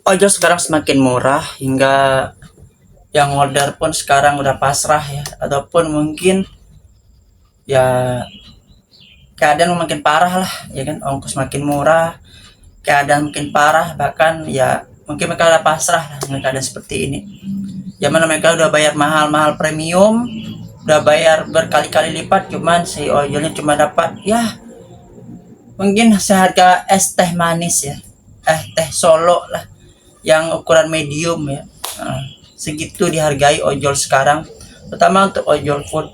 Ojol sekarang semakin murah hingga yang order pun sekarang udah pasrah ya, ataupun mungkin ya keadaan makin parah lah ya kan, ongkos makin murah, keadaan makin parah, bahkan ya mungkin mereka udah pasrah lah dengan keadaan seperti ini. Zaman mereka udah bayar mahal-mahal premium, udah bayar berkali-kali lipat, cuman si ojolnya cuma dapat ya mungkin seharga es teh manis ya, teh Solo lah yang ukuran medium ya. Nah, segitu dihargai ojol sekarang, terutama untuk ojol food.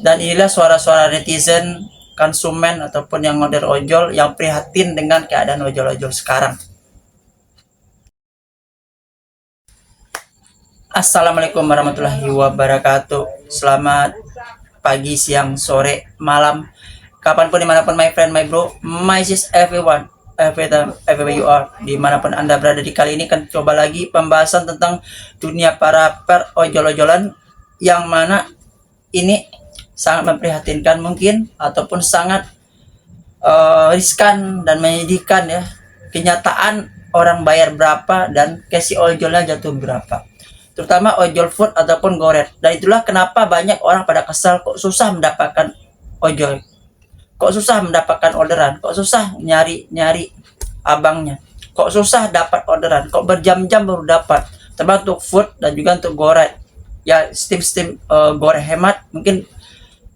Dan inilah suara-suara netizen, konsumen ataupun yang order ojol yang prihatin dengan keadaan ojol-ojol sekarang. Assalamualaikum warahmatullahi wabarakatuh. Selamat pagi, siang, sore, malam, kapanpun, dimanapun, my friend, my bro, my sis, everyone, every time, everywhere you are, dimanapun anda berada. Di kali ini kan coba lagi pembahasan tentang dunia para per ojol-ojolan, yang mana ini sangat memprihatinkan mungkin, ataupun sangat riskan dan menyedihkan ya. Kenyataan orang bayar berapa dan kasih ojolnya jatuh berapa, terutama ojol food ataupun goret. Dan itulah kenapa banyak orang pada kesal, kok susah mendapatkan ojol, kok susah mendapatkan orderan, kok susah nyari abangnya, kok susah dapat orderan, kok berjam-jam baru dapat, terutama untuk food dan juga untuk goret ya. Steam goret hemat, mungkin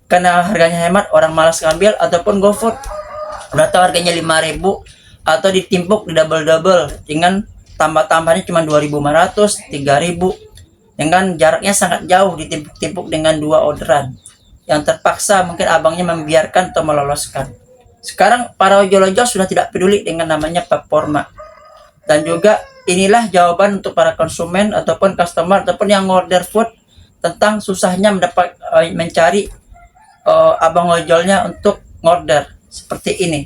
karena harganya hemat orang malas ngambil, ataupun GoFood udah tahu harganya 5.000 atau ditimpuk di double dengan tambah-tambahnya cuma 2.500, 3.000, dengan jaraknya sangat jauh, ditimpuk-timpuk dengan dua orderan, yang terpaksa mungkin abangnya membiarkan atau meloloskan. Sekarang para ojol-ojol sudah tidak peduli dengan namanya performa. Dan juga inilah jawaban untuk para konsumen ataupun customer ataupun yang order food tentang susahnya mencari abang ojolnya untuk order seperti ini.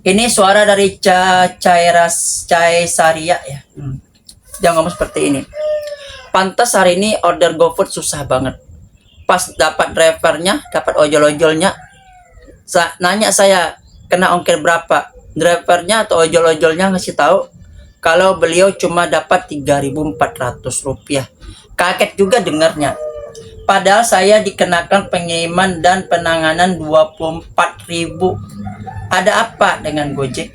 Ini suara dari Cai Saria ya. Dia ngomong seperti ini. Pantas hari ini order GoFood susah banget. Pas dapat drivernya, dapat ojol-ojolnya, nanya saya kena ongkir berapa. Drivernya atau ojol-ojolnya ngasih tahu kalau beliau cuma dapat Rp3.400. Kaget juga dengarnya. Padahal saya dikenakan pengiriman dan penanganan 24.000. Ada apa dengan Gojek?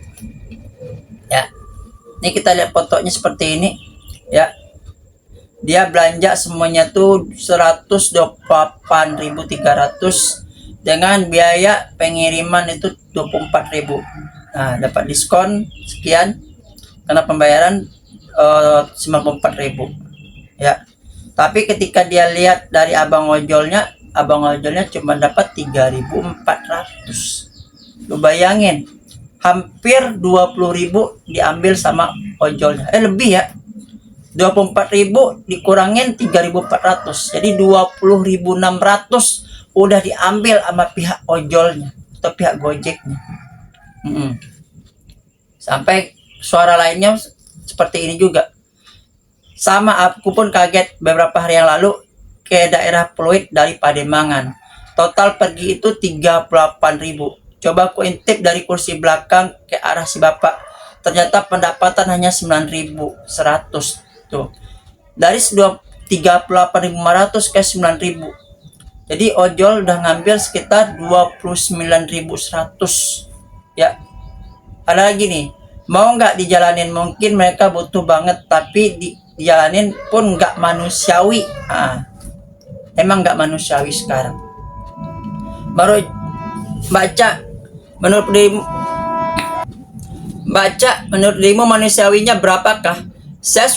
Ya. Ini kita lihat fotonya seperti ini. Ya. Dia belanja semuanya tuh 128.300 dengan biaya pengiriman itu 24.000. Nah, dapat diskon sekian karena pembayaran 94.000. Ya. Tapi ketika dia lihat dari abang ojolnya cuma dapat 3.400. Lu bayangin, hampir 20.000 diambil sama ojolnya. Lebih ya. 24.000 dikurangin 3.400. Jadi 20.600 udah diambil sama pihak ojolnya atau pihak Gojeknya. Sampai suara lainnya seperti ini juga. Sama, aku pun kaget beberapa hari yang lalu ke daerah Pluit dari Pademangan. Total pergi itu 38.000. Coba aku intip dari kursi belakang ke arah si bapak. Ternyata pendapatan hanya 9.100. Tuh. Dari 38.500 ke 9.000. Jadi ojol udah ngambil sekitar 29.100. Ya. Ada lagi nih. Mau nggak dijalanin? Mungkin mereka butuh banget, tapi dijalanin pun nggak manusiawi. Emang nggak manusiawi sekarang. Baru baca menurut dirimu manusiawinya berapakah? Saya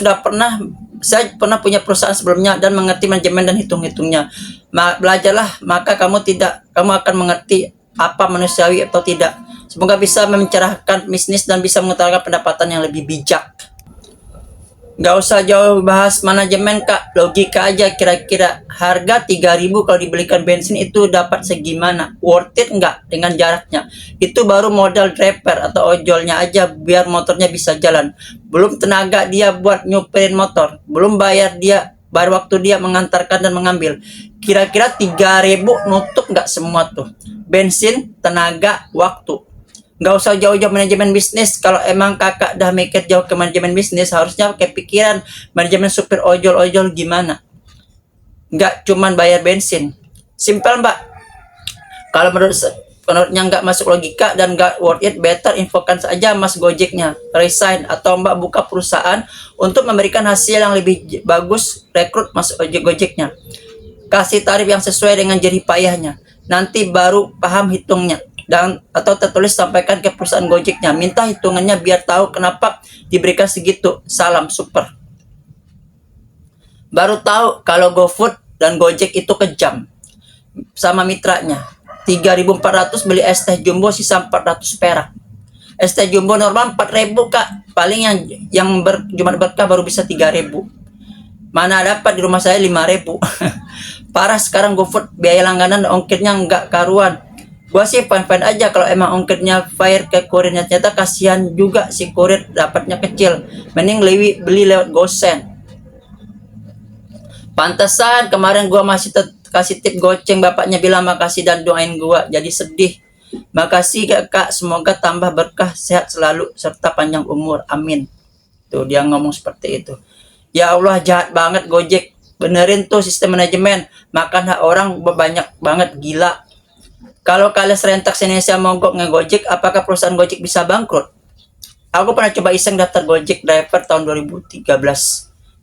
pernah punya perusahaan sebelumnya dan mengerti manajemen dan hitung-hitungnya. Belajarlah, maka kamu akan mengerti apa manusiawi atau tidak. Semoga bisa mencerahkan bisnis dan bisa mengutarakan pendapatan yang lebih bijak. Gak usah jauh bahas manajemen kak, logika aja. Kira-kira harga 3.000 kalau dibelikan bensin itu dapat segimana? Worth it nggak dengan jaraknya? Itu baru modal driver atau ojolnya aja biar motornya bisa jalan. Belum tenaga dia buat nyupirin motor, belum bayar waktu dia mengantarkan dan mengambil. Kira-kira 3.000 nutup nggak semua tuh? Bensin, tenaga, waktu. Nggak usah jauh-jauh manajemen bisnis. Kalau emang kakak dah mikir jauh ke manajemen bisnis, harusnya kepikiran manajemen supir ojol-ojol gimana. Nggak cuman bayar bensin. Simpel mbak. Kalau menurutnya nggak masuk logika dan nggak worth it, better infokan saja mas Gojeknya, resign atau mbak buka perusahaan untuk memberikan hasil yang lebih bagus, rekrut mas Gojeknya. Kasih tarif yang sesuai dengan jerih payahnya. Nanti baru paham hitungnya. Dan atau tertulis sampaikan ke perusahaan Gojeknya. Minta hitungannya biar tahu kenapa diberikan segitu. Salam super. Baru tahu kalau GoFood dan Gojek itu kejam sama mitranya. 3.400 beli es teh jumbo sisa 400 perak. Es teh jumbo normal 4.000 kak. Paling yang Jumat berkah baru bisa 3.000. Mana dapat di rumah saya 5.000. Parah sekarang GoFood, biaya langganan ongkirnya nggak karuan. Gua sih fine-fine aja kalau emang ongkirnya fire ke kurirnya, ternyata kasihan juga si kurir dapatnya kecil. Mending beli lewat GoSend. Pantesan kemarin gua masih kasih tip goceng, bapaknya bilang makasih dan doain gua, jadi sedih. Makasih kak, semoga tambah berkah, sehat selalu serta panjang umur, amin. Tuh dia ngomong seperti itu. Ya Allah, jahat banget Gojek. Benerin tuh sistem manajemen, makan hak orang banyak banget, gila. Kalau kalian serentak Indonesia mogok nge-Gojek, apakah perusahaan Gojek bisa bangkrut? Aku pernah coba iseng daftar Gojek driver tahun 2013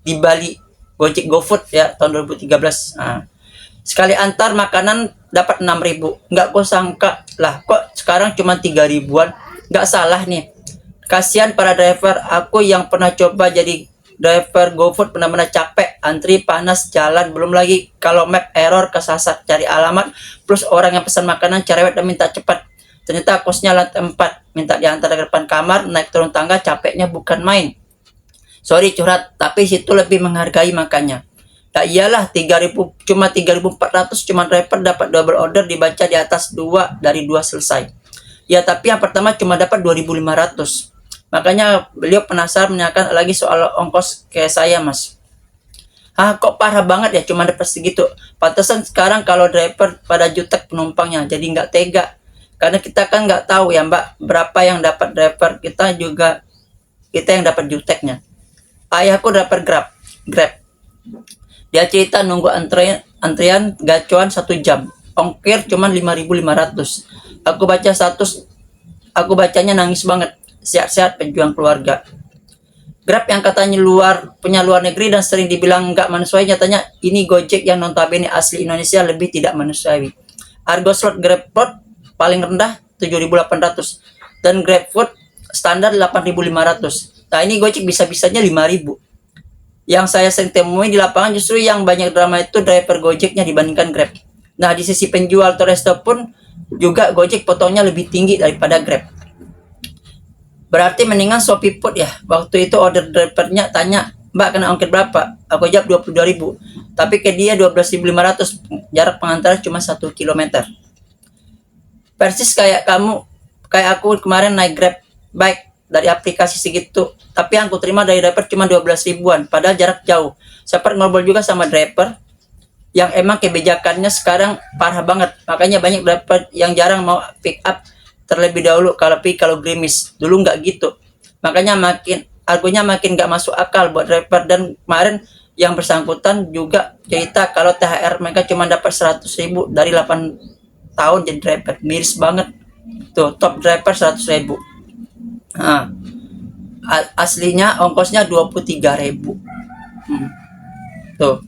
di Bali. Gojek GoFood ya tahun 2013. Nah, sekali antar makanan dapat 6.000. Nggak gue sangka lah kok sekarang cuma 3.000-an. Nggak salah nih. Kasihan para driver. Aku yang pernah coba jadi driver GoFood benar-benar capek, antri panas jalan, belum lagi kalau map error kesasar cari alamat, plus orang yang pesan makanan cerewet dan minta cepat. Ternyata kosnya lantai 4, minta diantar ke depan kamar, naik turun tangga, capeknya bukan main. Sorry curhat, tapi situ lebih menghargai makanya. Tak iyalah 3.000 cuma 3.400 cuma driver dapat double order dibaca di atas 2 dari 2 selesai. Ya tapi yang pertama cuma dapat 2.500. Makanya beliau penasaran menanyakan lagi soal ongkos kayak saya mas. Kok parah banget ya cuma dapat segitu. Pantesan sekarang kalau driver pada jutek penumpangnya, jadi nggak tega. Karena kita kan nggak tahu ya mbak berapa yang dapat driver, kita yang dapat juteknya. Ayahku dapat Grab. Dia cerita nunggu antrian gacuan 1 jam. Ongkir cuma 5.500. Aku bacanya nangis banget. Sehat-sehat pejuang keluarga. Grab yang katanya punya luar negeri dan sering dibilang nggak manusiawi, nyatanya ini Gojek yang notabene asli Indonesia lebih tidak manusiawi. Harga slot GrabFood paling rendah 7.800 dan GrabFood standar 8.500. Nah ini Gojek bisa-bisanya 5.000. Yang saya sering temui di lapangan justru yang banyak drama itu driver Gojeknya dibandingkan Grab. Nah di sisi penjual atau resto pun juga Gojek potongnya lebih tinggi daripada Grab. Berarti mendingan Shopee Food ya. Waktu itu order drivernya tanya, mbak kena ongkir berapa? Aku jawab 22.000. Tapi ke dia 12.500. Jarak pengantar cuma 1 km. Persis kayak aku kemarin naik Grab bike dari aplikasi segitu, tapi yang aku terima dari driver cuma 12.000-an, padahal jarak jauh. Sempat ngobrol juga sama driver yang emang kebijakannya sekarang parah banget, makanya banyak driver yang jarang mau pick up terlebih dahulu kalau gerimis. Dulu nggak gitu, makanya harganya makin nggak masuk akal buat driver. Dan kemarin yang bersangkutan juga cerita kalau THR mereka cuma dapat 100.000 dari 8 tahun jadi driver, miris banget tuh. Top driver 100.000. Nah, aslinya ongkosnya 23.000. Tuh.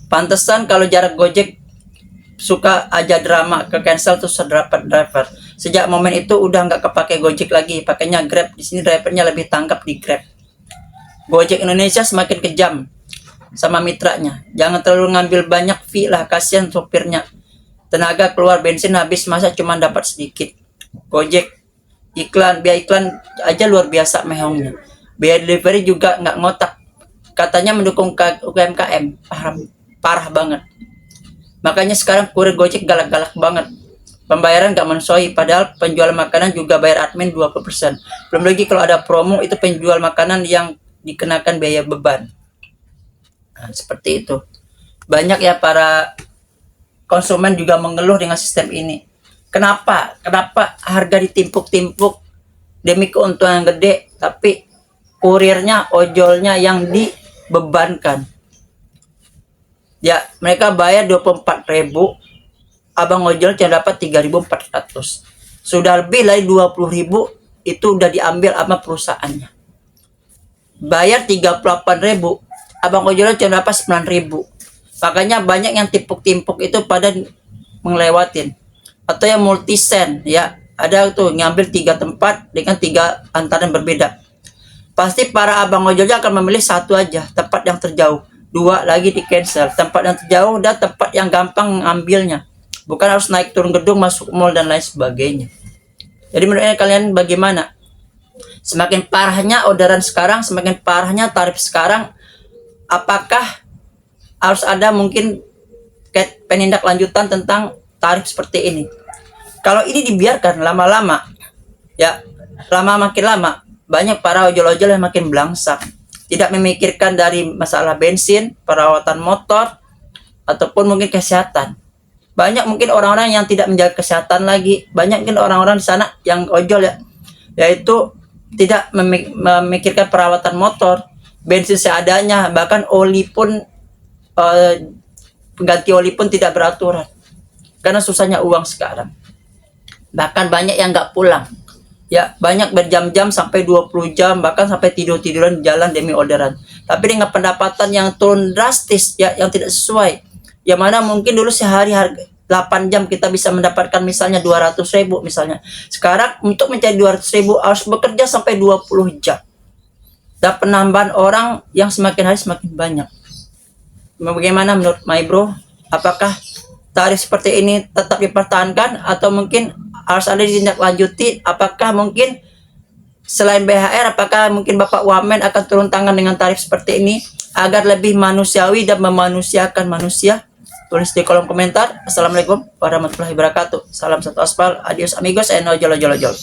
Pantesan kalau jarak Gojek suka aja drama, ke cancel terus dapat driver. Sejak momen itu udah nggak kepake Gojek lagi, pakainya Grab. Di sini drivernya lebih tangkap di Grab. Gojek Indonesia semakin kejam sama mitranya. Jangan terlalu ngambil banyak fee lah, kasihan sopirnya. Tenaga keluar bensin habis, masa cuma dapat sedikit. Gojek biaya iklan aja luar biasa mehongnya. Biaya delivery juga nggak ngotak. Katanya mendukung UMKM, parah banget. Makanya sekarang kurir Gojek galak-galak banget. Pembayaran nggak manusiawi, padahal penjual makanan juga bayar admin 20%. Belum lagi kalau ada promo itu penjual makanan yang dikenakan biaya beban. Nah, seperti itu. Banyak ya para konsumen juga mengeluh dengan sistem ini. Kenapa? Kenapa harga ditimpuk-timpuk demi keuntungan gede, tapi kurirnya, ojolnya yang dibebankan. Ya, mereka bayar 24.000, abang ojol cuma dapat 3.400. Sudah lebih dari 20.000 itu udah diambil sama perusahaannya. Bayar 38.000, abang ojol cuma dapat 9.000. Makanya banyak yang timpuk-timpuk itu pada melewatin. Atau yang multisen, ya ada tuh ngambil 3 tempat dengan 3 antaran berbeda. Pasti para abang ojolnya akan memilih satu aja, tempat yang terjauh. 2 lagi di cancel, tempat yang terjauh dan tempat yang gampang ngambilnya, bukan harus naik turun gedung, masuk mall dan lain sebagainya. Jadi menurut kalian bagaimana? Semakin parahnya orderan sekarang, semakin parahnya tarif sekarang, apakah harus ada mungkin penindak lanjutan tentang tarif seperti ini? Kalau ini dibiarkan lama-lama, ya makin lama, banyak para ojol-ojol yang makin belangsak, tidak memikirkan dari masalah bensin, perawatan motor, ataupun mungkin kesehatan. Banyak mungkin orang-orang yang tidak menjaga kesehatan lagi. Banyak mungkin orang-orang di sana yang ojol, ya, yaitu tidak memikirkan perawatan motor, bensin seadanya, bahkan oli pun pengganti oli pun tidak beraturan karena susahnya uang sekarang. Bahkan banyak yang nggak pulang, ya banyak berjam-jam sampai 20 jam, bahkan sampai tidur-tiduran di jalan demi orderan. Tapi dengan pendapatan yang turun drastis, ya yang tidak sesuai, yang mana mungkin dulu sehari harga 8 jam kita bisa mendapatkan misalnya 200.000 misalnya. Sekarang untuk mencari 200.000 harus bekerja sampai 20 jam. Dan penambahan orang yang semakin hari semakin banyak. Bagaimana menurut my bro? Apakah tarif seperti ini tetap dipertahankan atau mungkin harus ada ditindaklanjuti? Apakah mungkin selain BHR, apakah mungkin Bapak Wamen akan turun tangan dengan tarif seperti ini agar lebih manusiawi dan memanusiakan manusia? Tulis di kolom komentar. Assalamualaikum warahmatullahi wabarakatuh. Salam satu aspal. Adios amigos and ojol ojol ojol.